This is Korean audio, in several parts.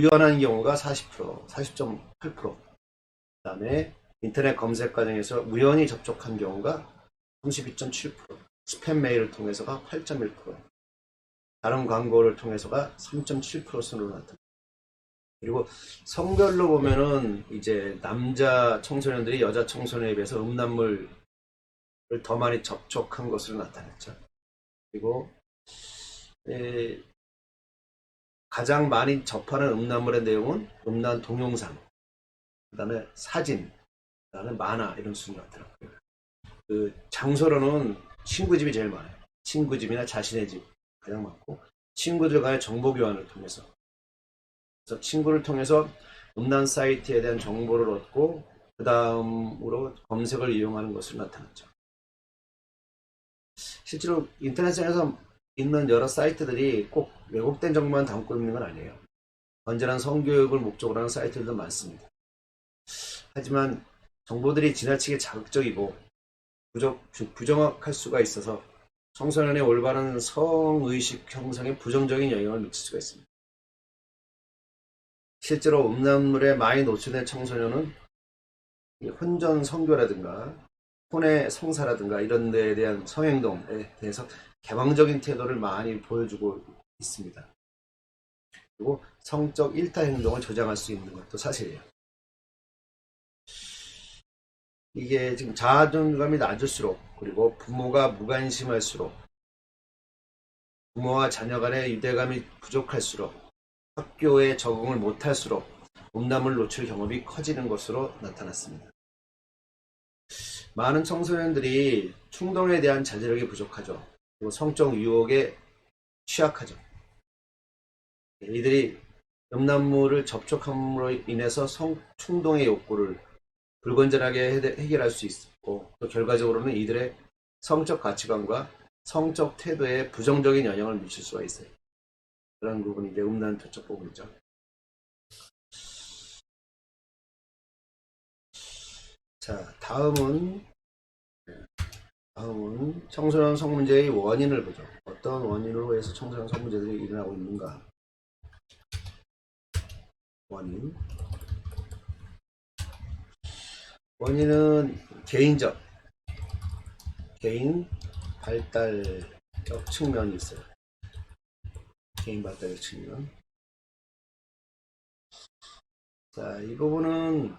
유연한 경우가 40%, 40.8%. 그 다음에 인터넷 검색 과정에서 우연히 접촉한 경우가 32.7%, 스팸 메일을 통해서가 8.1%, 다른 광고를 통해서가 3.7% 순으로 나타납니다. 그리고 성별로 보면은 이제 남자 청소년들이 여자 청소년에 비해서 음란물을 더 많이 접촉한 것으로 나타났죠. 그리고 가장 많이 접하는 음란물의 내용은 음란 동영상, 그 다음에 사진, 그 다음에 만화 이런 순으로 나타났고요. 그 장소로는 친구 집이 제일 많아요. 친구 집이나 자신의 집 가장 많고, 친구들 간의 정보 교환을 통해서, 그래서 친구를 통해서 음란 사이트에 대한 정보를 얻고 그 다음으로 검색을 이용하는 것으로 나타났죠. 실제로 인터넷상에서 있는 여러 사이트들이 꼭 왜곡된 정보만 담고 있는 건 아니에요. 건전한 성교육을 목적으로 하는 사이트들도 많습니다. 하지만 정보들이 지나치게 자극적이고 부정확할 수가 있어서 청소년의 올바른 성의식 형성에 부정적인 영향을 미칠 수가 있습니다. 실제로 음란물에 많이 노출된 청소년은 혼전 성교라든가 혼의 성사라든가 이런 데에 대한 성행동에 대해서 개방적인 태도를 많이 보여주고 있습니다. 그리고 성적 일타 행동을 조장할 수 있는 것도 사실이에요. 이게 지금 자존감이 낮을수록, 그리고 부모가 무관심할수록, 부모와 자녀 간의 유대감이 부족할수록, 학교에 적응을 못할수록 음란물 노출 경험이 커지는 것으로 나타났습니다. 많은 청소년들이 충동에 대한 자제력이 부족하죠. 그리고 성적 유혹에 취약하죠. 이들이 음란물을 접촉함으로 인해서 충동의 욕구를 불건전하게 해결할 수 있고, 또 결과적으로는 이들의 성적 가치관과 성적 태도에 부정적인 영향을 미칠 수가 있어요. 그런 부분이 이제 음란 토착 부분이죠. 자, 다음은 청소년 성문제의 원인을 보죠. 어떤 원인으로 해서 청소년 성문제들이 일어나고 있는가. 원인은 개인 발달적 측면이 있어요. 개인 발달적 측면. 자, 이 부분은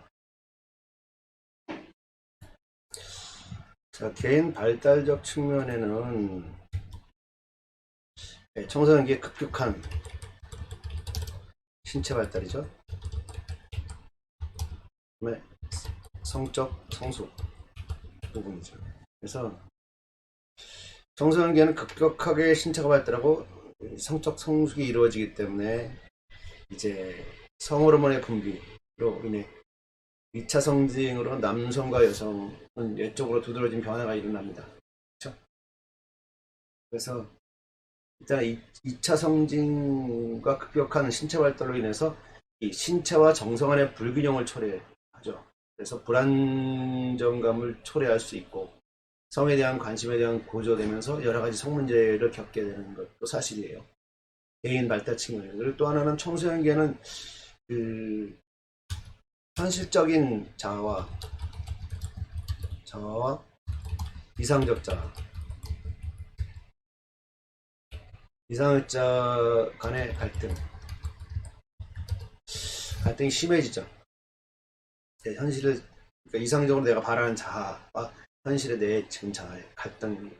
개인 발달적 측면에는 청소년기의 급격한 신체 발달이죠. 그다음에 성적 성숙 부분이죠. 그래서 청소년기에는 급격하게 신체가 발달하고 성적 성숙이 이루어지기 때문에 이제 성호르몬의 분비로 인해 2차 성징으로 남성과 여성은 외적으로 두드러진 변화가 일어납니다. 그렇죠? 그래서 일단 2차 성징과 급격한 신체 발달로 인해서 이 신체와 정성 간의 불균형을 초래하죠. 그래서 불안정감을 초래할 수 있고, 성에 대한 관심에 대한 고조되면서 여러 가지 성 문제를 겪게 되는 것도 사실이에요. 개인 발달 측면에. 그리고 또 하나는 청소년기에는 그 현실적인 자아와 이상적 자아, 이상적 자아 간의 갈등이 심해지죠. 현실을, 그러니까 이상적으로 내가 바라는 자아와 현실의 내 지금 자아의 갈등이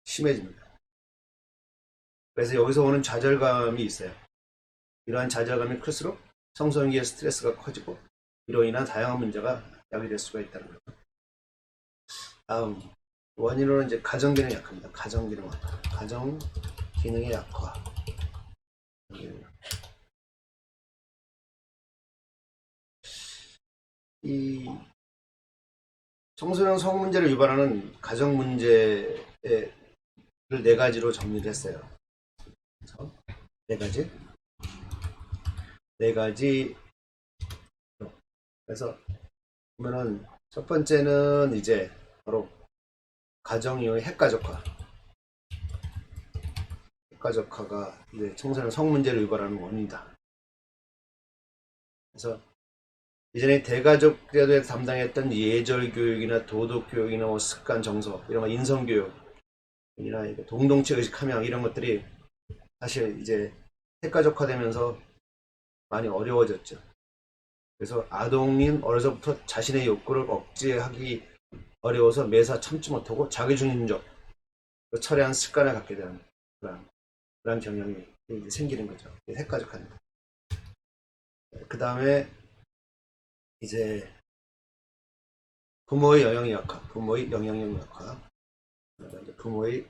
심해집니다. 그래서 여기서 오는 좌절감이 있어요. 이러한 좌절감이 클수록 청소년기의 스트레스가 커지고 이로 인한 다양한 문제가 야기될 수가 있다는 거죠. 다음 원인으로는 이제 가정기능이 약합니다. 가정기능의 약화. 이 청소년 성 문제를 유발하는 가정 문제를 네 가지로 정리를 했어요. 그래서 네 가지. 그래서 보면은 첫 번째는 이제 바로 가정 이용의 핵가족화가 이제 청소년 성 문제를 유발하는 원인이다. 그래서 예전에 대가족제도에 담당했던 예절 교육이나 도덕 교육이나 뭐 습관 정서 이런 거 인성 교육이나 동동체 의식 함양 이런 것들이 사실 이제 핵가족화되면서 많이 어려워졌죠. 그래서 아동인 어려서부터 자신의 욕구를 억제하기 어려워서 매사 참지 못하고 자기중심적 철회한 습관을 갖게 되는 그런 경향이 이제 생기는 거죠. 핵가족화는. 그 다음에 이제 부모의 영향력 약화, 부모의 영향력 약화, 부모의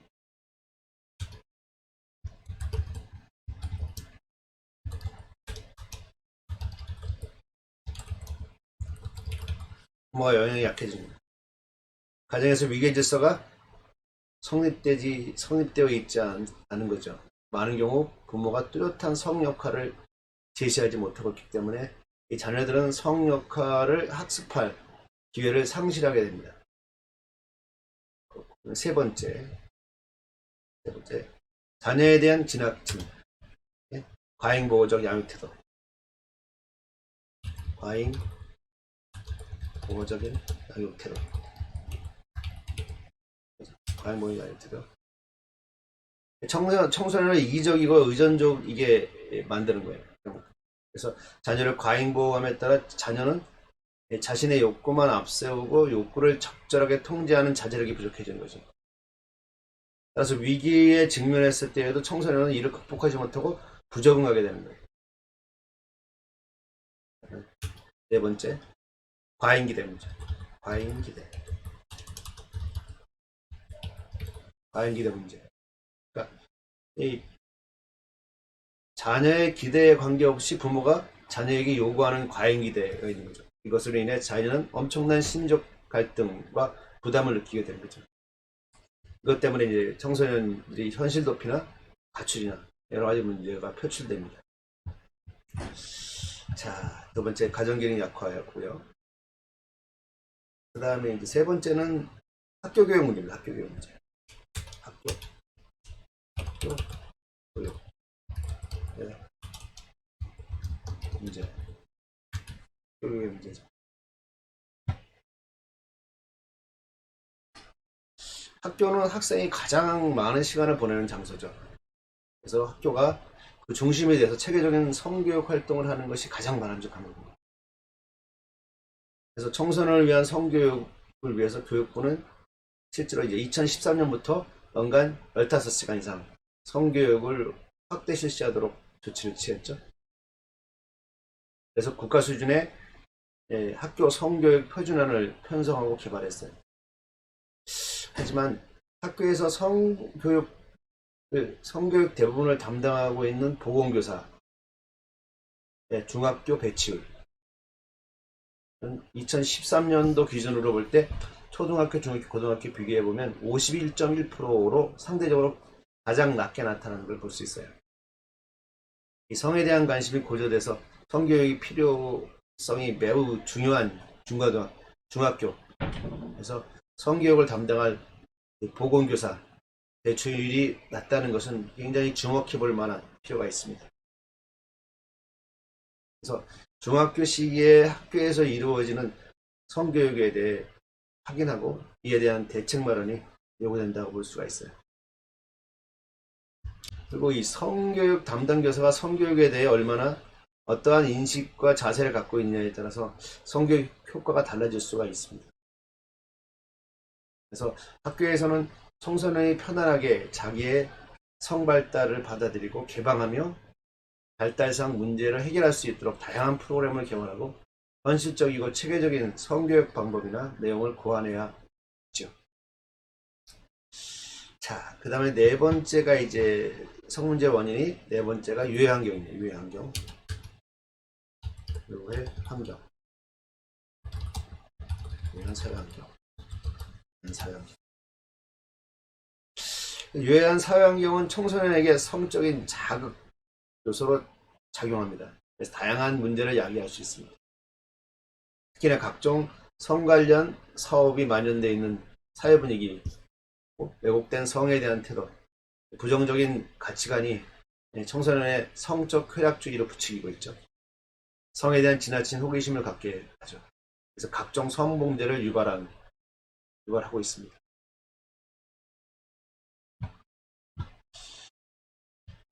영향이 약해집니다. 가정에서 위계 질서가 성립되어 있지 않은 거죠. 많은 경우 부모가 뚜렷한 성 역할을 제시하지 못하고 있기 때문에 이 자녀들은 성 역할을 학습할 기회를 상실하게 됩니다. 세 번째, 자녀에 대한 지나침, 과잉보호적 양육태도, 과잉보호적인 양육태도, 과잉보호적 양육태도. 청소년을 이기적이고 의존적이게 만드는 거예요. 그래서 자녀를 과잉보호함에 따라 자녀는 자신의 욕구만 앞세우고 욕구를 적절하게 통제하는 자제력이 부족해지는 거죠. 따라서 위기에 직면했을 때에도 청소년은 이를 극복하지 못하고 부적응하게 되는 거예요. 네 번째, 과잉기대 문제. 과잉기대 문제. 그러니까 이 자녀의 기대에 관계없이 부모가 자녀에게 요구하는 과잉기대가 있는 거죠. 이것으로 인해 자녀는 엄청난 심적 갈등과 부담을 느끼게 되는 거죠. 이것 때문에 이제 청소년들이 현실 도피나 가출이나 여러 가지 문제가 표출됩니다. 자, 두 번째 가정기능 약화였고요. 그 다음에 이제 세 번째는 학교 교육 문제입니다. 학교 교육 문제. 학교 교육 문제. 교육의 문제죠. 학교는 학생이 가장 많은 시간을 보내는 장소죠. 그래서 학교가 그 중심에 대해서 체계적인 성교육 활동을 하는 것이 가장 바람직한 겁니다. 그래서 청소년을 위한 성교육을 위해서 교육부는 실제로 이제 2013년부터 연간 15시간 이상 성교육을 확대 실시하도록 조치를 취했죠. 그래서 국가 수준의 학교 성교육 표준안을 편성하고 개발했어요. 하지만 학교에서 성교육 대부분을 담당하고 있는 보건교사 중학교 배치율 2013년도 기준으로 볼 때 초등학교, 중학교, 고등학교 비교해보면 51.1%로 상대적으로 가장 낮게 나타나는 걸 볼 수 있어요. 이 성에 대한 관심이 고조돼서 성교육의 필요성이 매우 중요한 중학교 그래서 성교육을 담당할 보건교사 배출율이 낮다는 것은 굉장히 주목해 볼 만한 필요가 있습니다. 그래서 중학교 시기에 학교에서 이루어지는 성교육에 대해 확인하고 이에 대한 대책 마련이 요구된다고 볼 수가 있어요. 그리고 이 성교육 담당 교사가 성교육에 대해 얼마나 어떠한 인식과 자세를 갖고 있냐에 따라서 성교육 효과가 달라질 수가 있습니다. 그래서 학교에서는 청소년이 편안하게 자기의 성발달을 받아들이고 개방하며 발달상 문제를 해결할 수 있도록 다양한 프로그램을 개발하고 현실적이고 체계적인 성교육 방법이나 내용을 고안해야 하죠. 자, 그 다음에 네 번째가 이제 성문제 원인이 네 번째가 유해 환경입니다. 유해 환경. 유해한 사회 환경. 유해한 사회 환경은 청소년에게 성적인 자극 요소로 작용합니다. 그래서 다양한 문제를 야기할 수 있습니다. 특히나 각종 성 관련 사업이 만연되어 있는 사회 분위기, 왜곡된 성에 대한 태도, 부정적인 가치관이 청소년의 성적 쾌락주의로 부추기고 있죠. 성에 대한 지나친 호기심을 갖게 하죠. 그래서 각종 성범죄를 유발하고 있습니다.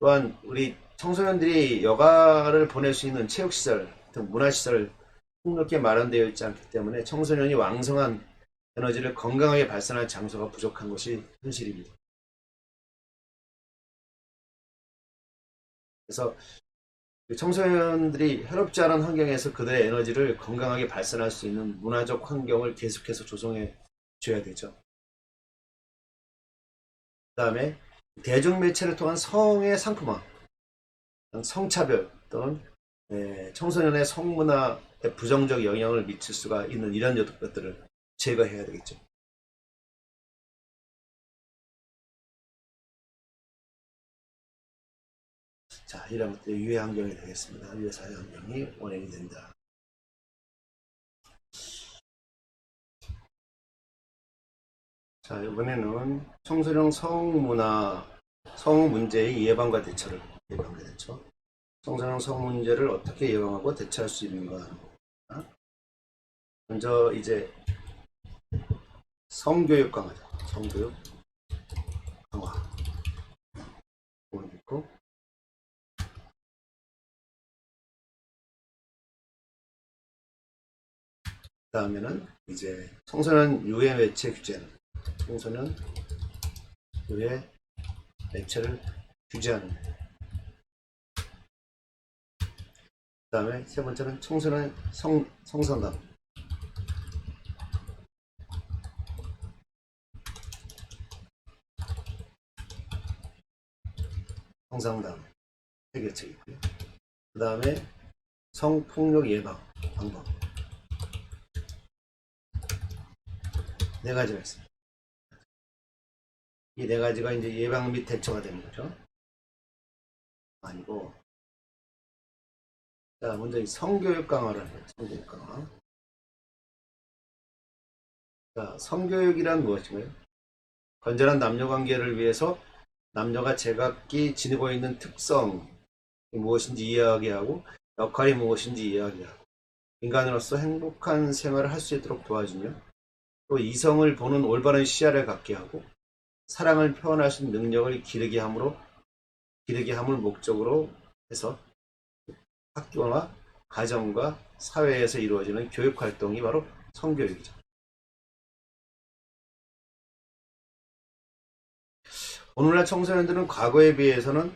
또한 우리 청소년들이 여가를 보낼 수 있는 체육시설 등 문화시설을 폭넓게 마련되어 있지 않기 때문에 청소년이 왕성한 에너지를 건강하게 발산할 장소가 부족한 것이 현실입니다. 그래서 청소년들이 해롭지 않은 환경에서 그들의 에너지를 건강하게 발산할 수 있는 문화적 환경을 계속해서 조성해 줘야 되죠. 그 다음에 대중매체를 통한 성의 상품화, 성차별 또는 청소년의 성문화에 부정적 영향을 미칠 수가 있는 이런 것들을 제거해야 되겠죠. 자, 이런 것들이 유해 환경이 되겠습니다. 유해 사회 환경이 원인이 된다. 자, 이번에는 청소년 성 문제의 예방과 대처를 예방하게 됐죠. 청소년 성 문제를 어떻게 예방하고 대처할 수 있는가. 먼저 이제 성교육 강화죠. 성교육 강화. 있고, 그 다음에는 이제 청소년 유해 매체 규제는 청소년 유해 매체를 규제하는. 그 다음에 세 번째는 청소년 성상담. 성상담 해결책이 있고요. 그 다음에 성폭력 예방 방법. 네 가지가 있습니다. 이 네 가지가 이제 예방 및 대처가 되는 거죠. 아니고, 자, 먼저 이 성교육 강화를 해요. 성교육 강화. 자, 성교육이란 무엇인가요? 건전한 남녀 관계를 위해서 남녀가 제각기 지니고 있는 특성이 무엇인지 이해하게 하고, 역할이 무엇인지 이해하게 하고, 인간으로서 행복한 생활을 할 수 있도록 도와주며, 또 이성을 보는 올바른 시야를 갖게 하고, 사랑을 표현할 수 있는 능력을 기르게 함을 목적으로 해서 학교나 가정과 사회에서 이루어지는 교육 활동이 바로 성교육이죠. 오늘날 청소년들은 과거에 비해서는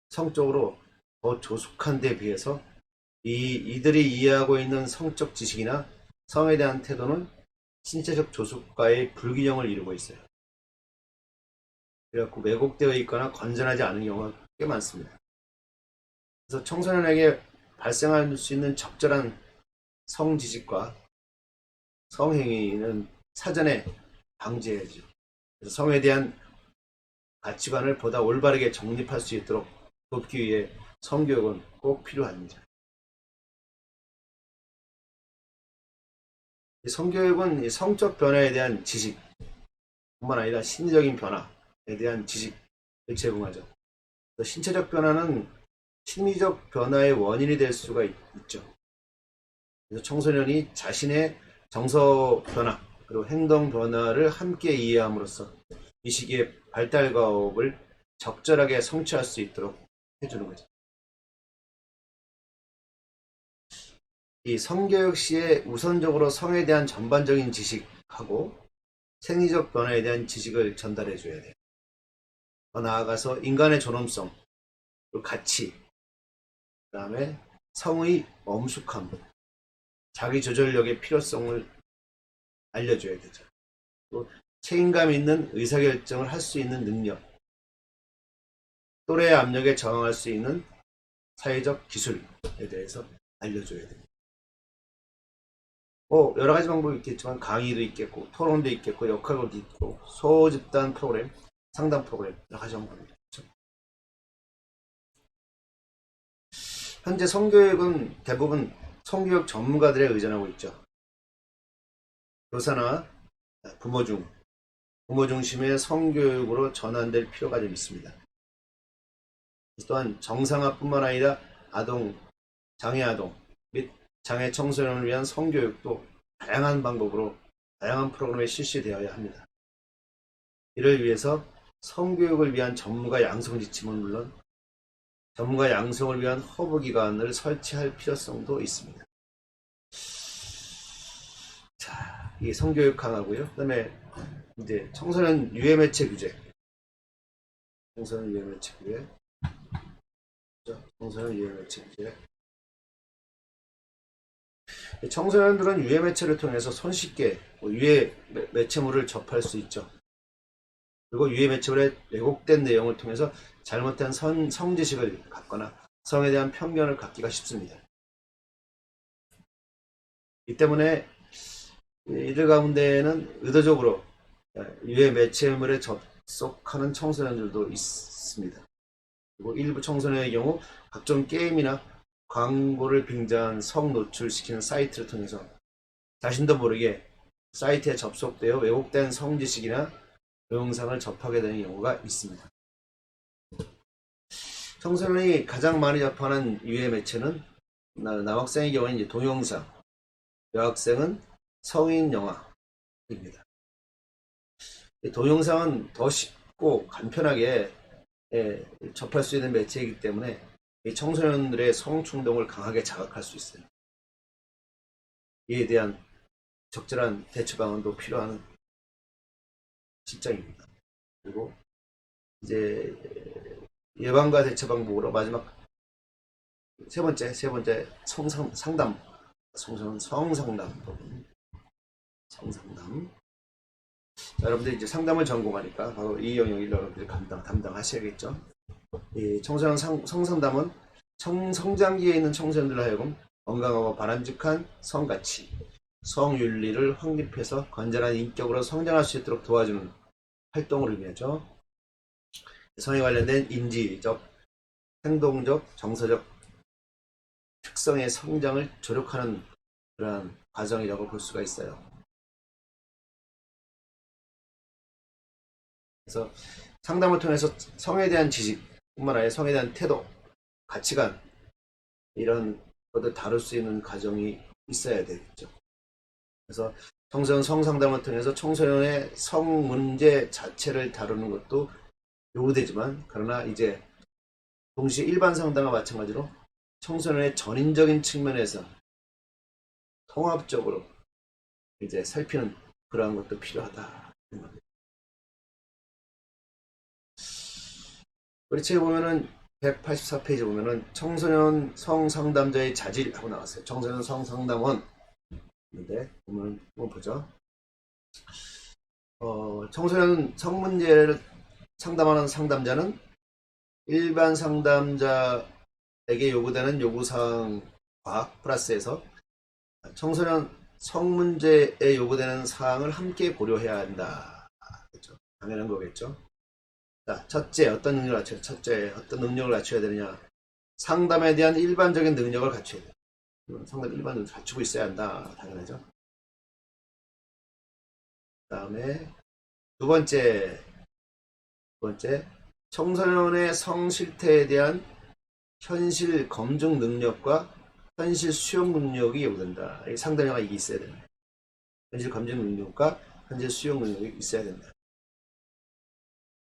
성적으로 더 조숙한 데 비해서 이들이 이해하고 있는 성적 지식이나 성에 대한 태도는 신체적 조숙과의 불균형을 이루고 있어요. 그래갖고 왜곡되어 있거나 건전하지 않은 경우가 꽤 많습니다. 그래서 청소년에게 발생할 수 있는 적절한 성지식과 성행위는 사전에 방지해야죠. 그래서 성에 대한 가치관을 보다 올바르게 정립할 수 있도록 돕기 위해 성교육은 꼭 필요합니다. 성교육은 성적 변화에 대한 지식뿐만 아니라 심리적인 변화에 대한 지식을 제공하죠. 신체적 변화는 심리적 변화의 원인이 될 수가 있죠. 그래서 청소년이 자신의 정서 변화 그리고 행동 변화를 함께 이해함으로써 이 시기에 발달 과업을 적절하게 성취할 수 있도록 해주는 거죠. 이 성교육 시에 우선적으로 성에 대한 전반적인 지식하고 생리적 변화에 대한 지식을 전달해 줘야 돼요. 더 나아가서 인간의 존엄성, 그리고 가치, 그 다음에 성의 엄숙함, 자기 조절력의 필요성을 알려줘야 되죠. 또 책임감 있는 의사결정을 할 수 있는 능력, 또래의 압력에 저항할 수 있는 사회적 기술에 대해서 알려줘야 됩니다. 여러 가지 방법이 있겠지만 강의도 있겠고 토론도 있겠고 역할도 있고 소집단 프로그램, 상담 프로그램 여러 가지 방법이 있죠. 현재 성교육은 대부분 성교육 전문가들에 의존하고 있죠. 교사나 부모 중심의 성교육으로 전환될 필요가 좀 있습니다. 또한 정상화뿐만 아니라 아동, 장애 아동 및 장애 청소년을 위한 성교육도 다양한 방법으로 다양한 프로그램에 실시되어야 합니다. 이를 위해서 성교육을 위한 전문가 양성 지침은 물론 전문가 양성을 위한 허브기관을 설치할 필요성도 있습니다. 자, 이게 성교육 강화고요. 그다음에 이제 청소년 유해 매체 규제. 청소년 유해 매체 규제. 청소년 유해 매체 규제. 청소년들은 유해 매체를 통해서 손쉽게 유해 매체물을 접할 수 있죠. 그리고 유해 매체물의 왜곡된 내용을 통해서 잘못된 성지식을 갖거나 성에 대한 편견을 갖기가 쉽습니다. 이 때문에 이들 가운데에는 의도적으로 유해 매체물에 접속하는 청소년들도 있습니다. 그리고 일부 청소년의 경우 각종 게임이나 광고를 빙자한 성 노출시키는 사이트를 통해서 자신도 모르게 사이트에 접속되어 왜곡된 성지식이나 동영상을 접하게 되는 경우가 있습니다. 청소년이 가장 많이 접하는 유해 매체는 남학생의 경우는 이제 동영상, 여학생은 성인 영화입니다. 동영상은 더 쉽고 간편하게 접할 수 있는 매체이기 때문에 청소년들의 성충동을 강하게 자극할 수 있어요. 이에 대한 적절한 대처 방안도 필요한 실정입니다. 그리고 이제 예방과 대처 방법으로 마지막 세 번째 성상담, 성상담 부분. 성상담. 자, 여러분들 이제 상담을 전공하니까 바로 이 영역을 여러분들이 담당하셔야겠죠. 이 청소년 성상담은 성장기에 있는 청소년들 하여금 건강하고 바람직한 성가치, 성윤리를 확립해서 건전한 인격으로 성장할 수 있도록 도와주는 활동을 의미하죠. 성에 관련된 인지적, 행동적, 정서적 특성의 성장을 조력하는 그러한 과정이라고 볼 수가 있어요. 그래서 상담을 통해서 성에 대한 지식뿐만 아니라 성에 대한 태도, 가치관 이런 것들 다룰 수 있는 과정이 있어야 되겠죠. 그래서 청소년 성상담을 통해서 청소년의 성 문제 자체를 다루는 것도 요구되지만 그러나 이제 동시에 일반 상담과 마찬가지로 청소년의 전인적인 측면에서 통합적으로 이제 살피는 그러한 것도 필요하다. 우리 책에 보면은 184페이지 보면은 청소년 성상담자의 자질 하고 나왔어요. 청소년 성상담원. 근데 보면 한번 보죠. 청소년 성문제를 상담하는 상담자는 일반 상담자에게 요구되는 요구사항과 플러스해서 청소년 성문제에 요구되는 사항을 함께 고려해야 한다. 그렇죠? 당연한 거겠죠. 자, 첫째, 어떤 능력을 갖춰야 첫째, 어떤 능력을 갖춰야 되느냐. 상담에 대한 일반적인 능력을 갖춰야 돼요. 상담 일반적으로 갖추고 있어야 한다. 당연하죠. 그 다음에 두 번째, 청소년의 성실태에 대한 현실 검증 능력과 현실 수용 능력이 요구된다. 상담자가 이게 있어야 된다. 현실 검증 능력과 현실 수용 능력이 있어야 된다.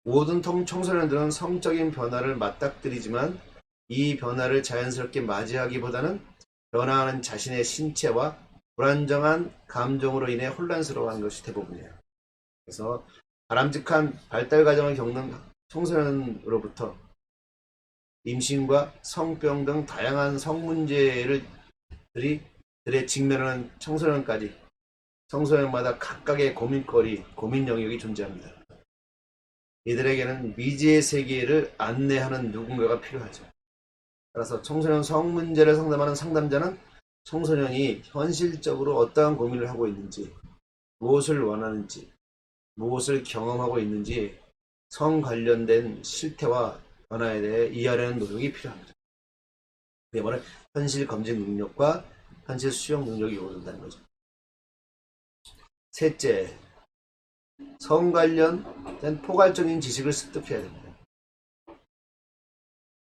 모든 청소년들은 성적인 변화를 맞닥뜨리지만 이 변화를 자연스럽게 맞이하기보다는 변화하는 자신의 신체와 불안정한 감정으로 인해 혼란스러워하는 것이 대부분이에요. 그래서 바람직한 발달 과정을 겪는 청소년으로부터 임신과 성병 등 다양한 성문제들의 직면하는 청소년까지 청소년마다 각각의 고민거리, 고민 영역이 존재합니다. 이들에게는 미지의 세계를 안내하는 누군가가 필요하죠. 따라서 청소년 성문제를 상담하는 상담자는 청소년이 현실적으로 어떠한 고민을 하고 있는지, 무엇을 원하는지, 무엇을 경험하고 있는지 성 관련된 실태와 변화에 대해 이해하려는 노력이 필요합니다. 그게 바로 현실 검증 능력과 현실 수용 능력이 요구된다는 거죠. 셋째, 성 관련된 포괄적인 지식을 습득해야 됩니다.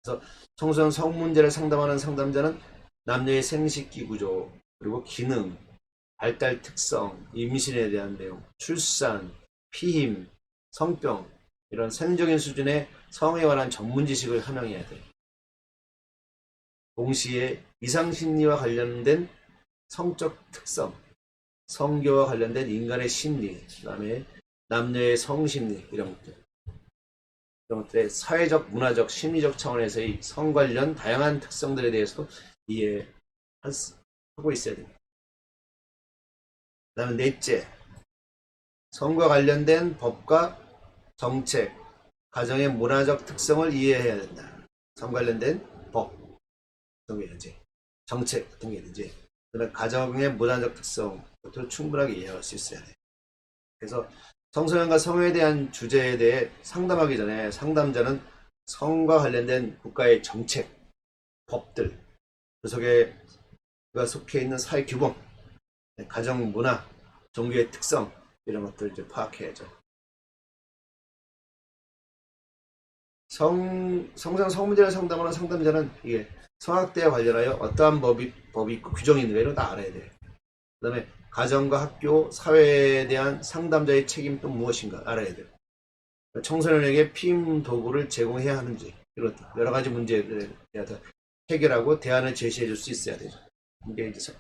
그래서 청소년 성 문제를 상담하는 상담자는 남녀의 생식기 구조, 그리고 기능, 발달 특성, 임신에 대한 내용, 출산, 피임, 성병, 이런 생적인 수준의 성에 관한 전문 지식을 함양해야 돼. 동시에 이상심리와 관련된 성적 특성, 성교와 관련된 인간의 심리, 그 다음에 남녀의 성심리, 이런 것들의 사회적, 문화적, 심리적 차원에서의 성 관련 다양한 특성들에 대해서도 이해하고 있어야 됩니다. 그 다음에 넷째, 성과 관련된 법과 정책, 가정의 문화적 특성을 이해해야 된다. 성 관련된 법, 어떤 게 있는지, 정책, 어떤 게 있는지, 그다음에 가정의 문화적 특성, 것들을 충분하게 이해할 수 있어야 돼. 그래서 청소년과 성에 대한 주제에 대해 상담하기 전에 상담자는 성과 관련된 국가의 정책, 법들, 그 속에 그가 속해 있는 사회 규범, 가정 문화, 종교의 특성, 이런 것들을 이제 파악해야죠. 성상 문제를 상담하는 상담자는 이게 성학대와 관련하여 어떠한 법이 있고 규정이 있는가 이런 거 다 알아야 돼요. 그 다음에 가정과 학교, 사회에 대한 상담자의 책임은 또 무엇인가 알아야 돼요. 청소년에게 피임 도구를 제공해야 하는지 이런 여러 가지 문제들에 대해서 해결하고 대안을 제시해 줄 수 있어야 되죠. 이게 이제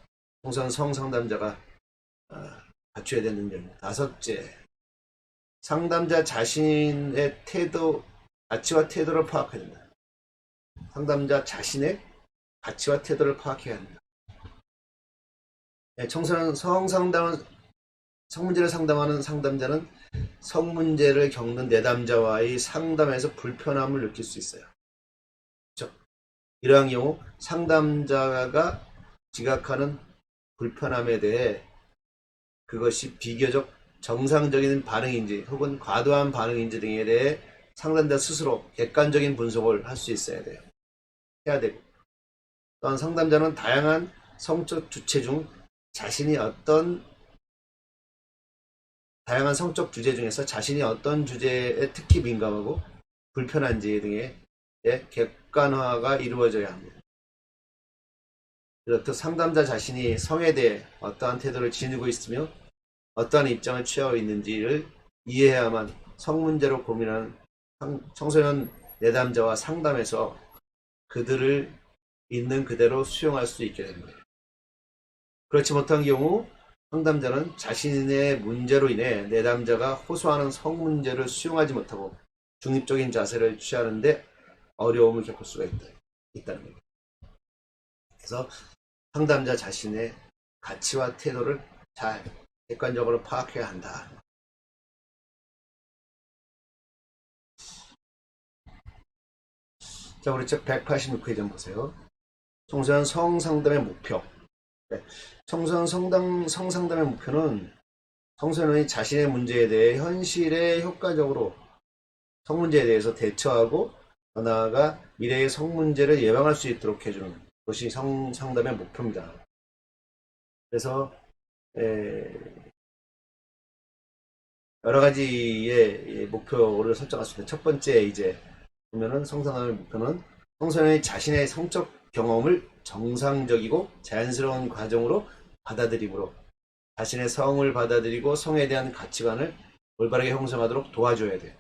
청소년 성상담자가 갖춰야 되는 점입니다. 다섯째, 상담자 자신의 태도, 가치와 태도를 파악해야 된다. 상담자 자신의 가치와 태도를 파악해야 합니다. 청소년 성문제를 상담하는 상담자는 성문제를 겪는 내담자와의 상담에서 불편함을 느낄 수 있어요. 그렇죠? 이러한 경우 상담자가 지각하는 불편함에 대해 그것이 비교적 정상적인 반응인지 혹은 과도한 반응인지 등에 대해 상담자 스스로 객관적인 분석을 할 수 있어야 돼요. 해야 되고, 또한 상담자는 다양한 성적 주체 중 다양한 성적 주제 중에서 자신이 어떤 주제에 특히 민감하고 불편한지 등의 객관화가 이루어져야 합니다. 이렇듯 상담자 자신이 성에 대해 어떠한 태도를 지니고 있으며 어떠한 입장을 취하고 있는지를 이해해야만 성 문제로 고민하는 청소년 내담자와 상담에서 그들을 있는 그대로 수용할 수 있게 됩니다. 그렇지 못한 경우 상담자는 자신의 문제로 인해 내담자가 호소하는 성 문제를 수용하지 못하고 중립적인 자세를 취하는데 어려움을 겪을 수가 있다는 겁니다. 그래서 상담자 자신의 가치와 태도를 잘 객관적으로 파악해야 한다. 자, 우리 책 186페이지 한번 보세요. 청소년 성상담의 목표. 청소년 성상담의 목표는 청소년이 자신의 문제에 대해 현실에 효과적으로 성문제에 대해서 대처하고 더 나아가 미래의 성문제를 예방할 수 있도록 해주는 것이 성상담의 목표입니다. 그래서 여러 가지의 목표를 설정할 수 있는데, 첫 번째 이제 보면은 성상담의 목표는 청소년이 자신의 성적 경험을 정상적이고 자연스러운 과정으로 받아들이므로 자신의 성을 받아들이고 성에 대한 가치관을 올바르게 형성하도록 도와줘야 돼요.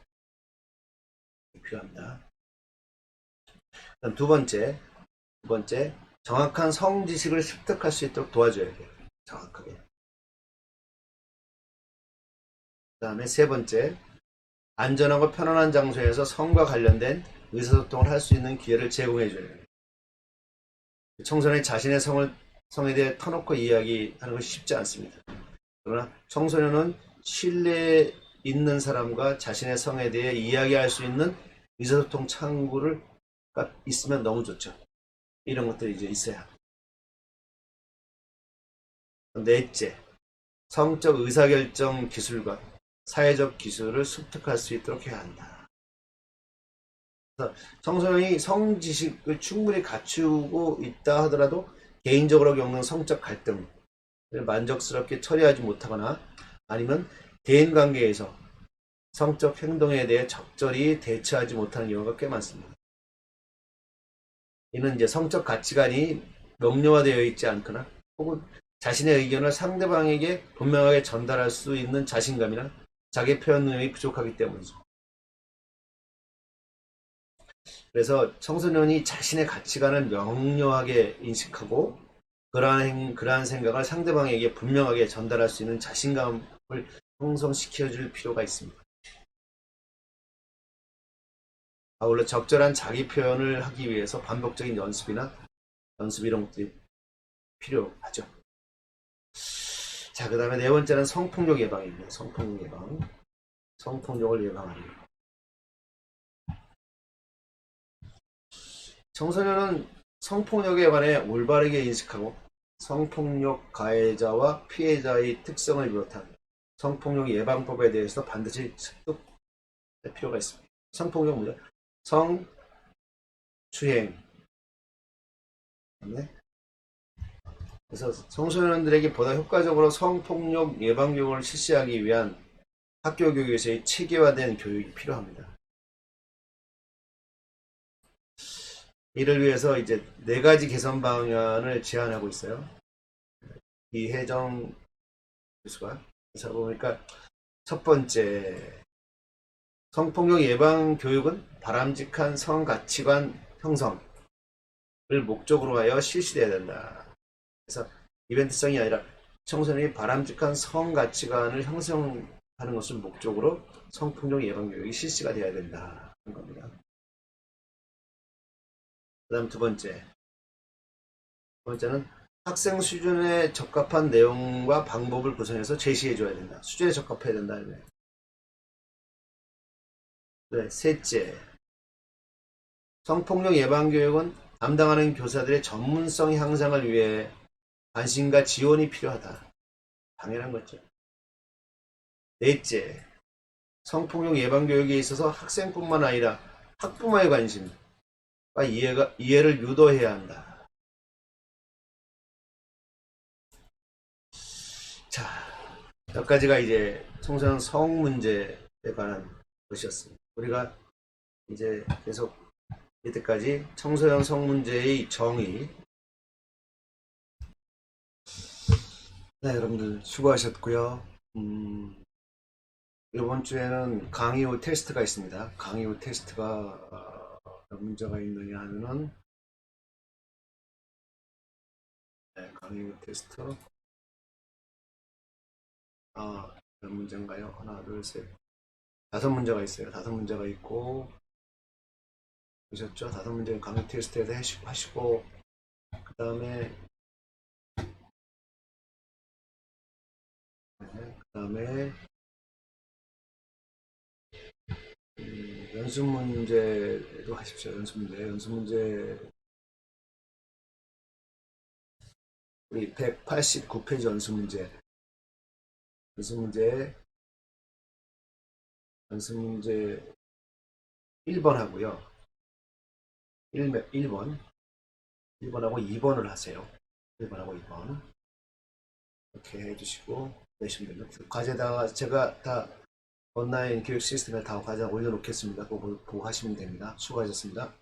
필요합니다. 그다음 두 번째, 정확한 성 지식을 습득할 수 있도록 도와줘야 돼요. 정확하게. 그 다음에 세 번째, 안전하고 편안한 장소에서 성과 관련된 의사소통을 할 수 있는 기회를 제공해줘야 돼요. 청소년이 자신의 성에 대해 터놓고 이야기하는 것이 쉽지 않습니다. 그러나 청소년은 신뢰 있는 사람과 자신의 성에 대해 이야기할 수 있는 의사소통 창구가 있으면 너무 좋죠. 이런 것들이 이제 있어야 합니다. 넷째, 성적 의사결정 기술과 사회적 기술을 습득할 수 있도록 해야 한다. 그래서 청소년이 성 지식을 충분히 갖추고 있다 하더라도 개인적으로 겪는 성적 갈등을 만족스럽게 처리하지 못하거나 아니면 대인 관계에서 성적 행동에 대해 적절히 대처하지 못하는 경우가 꽤 많습니다. 이는 이제 성적 가치관이 명료화되어 있지 않거나 혹은 자신의 의견을 상대방에게 분명하게 전달할 수 있는 자신감이나 자기 표현 능력이 부족하기 때문이죠. 그래서 청소년이 자신의 가치관을 명료하게 인식하고 그러한 생각을 상대방에게 분명하게 전달할 수 있는 자신감을 형성시켜 줄 필요가 있습니다. 아울러 적절한 자기 표현을 하기 위해서 반복적인 연습 이런 것들이 필요하죠. 자, 그 다음에 네 번째는 성폭력 예방입니다. 성폭력 예방. 성폭력을 예방하기. 청소년은 성폭력에 관해 올바르게 인식하고 성폭력 가해자와 피해자의 특성을 비롯한 성폭력 예방법에 대해서 반드시 습득할 필요가 있습니다. 성폭력 문제, 성추행. 그래서 청소년들에게 보다 효과적으로 성폭력 예방 교육을 실시하기 위한 학교 교육에서의 체계화된 교육이 필요합니다. 이를 위해서 이제 네 가지 개선 방안을 제안하고 있어요. 이혜정 교수가. 그래서 보니까 첫 번째, 성폭력 예방 교육은 바람직한 성가치관 형성을 목적으로 하여 실시돼야 된다. 그래서 이벤트성이 아니라 청소년이 바람직한 성가치관을 형성하는 것을 목적으로 성폭력 예방 교육이 실시가 돼야 된다는 겁니다. 그 다음 두 번째는 학생 수준에 적합한 내용과 방법을 구성해서 제시해줘야 된다. 수준에 적합해야 된다. 네, 셋째, 성폭력 예방교육은 담당하는 교사들의 전문성 향상을 위해 관심과 지원이 필요하다. 당연한 거죠. 넷째, 성폭력 예방교육에 있어서 학생뿐만 아니라 학부모의 관심과 이해를 유도해야 한다. 자, 여기까지가 이제 청소년 성 문제에 관한 것이었습니다. 우리가 이제 계속 이때까지 청소년 성 문제의 정의. 네, 여러분들 수고하셨고요. 이번 주에는 강의 후 테스트가 있습니다. 강의 후 테스트가 어떤 문제가 있느냐 하면은, 네, 강의 후 테스트. 몇 문제인가요? 하나, 둘, 셋. 5문제가 있어요. 5문제가 있고, 보셨죠? 5문제 강의 테스트에서 하시고, 그 다음에, 연습 문제도 하십시오. 연습 문제. 우리 189페이지 연습 문제. 연습 문제 1번 하고요. 1번. 1번하고 2번을 하세요. 1번하고 2번. 이렇게 해주시고, 내시면 됩니다. 과제다가 제가 다 온라인 교육 시스템에 다 과제 올려놓겠습니다. 보고 하시면 됩니다. 수고하셨습니다.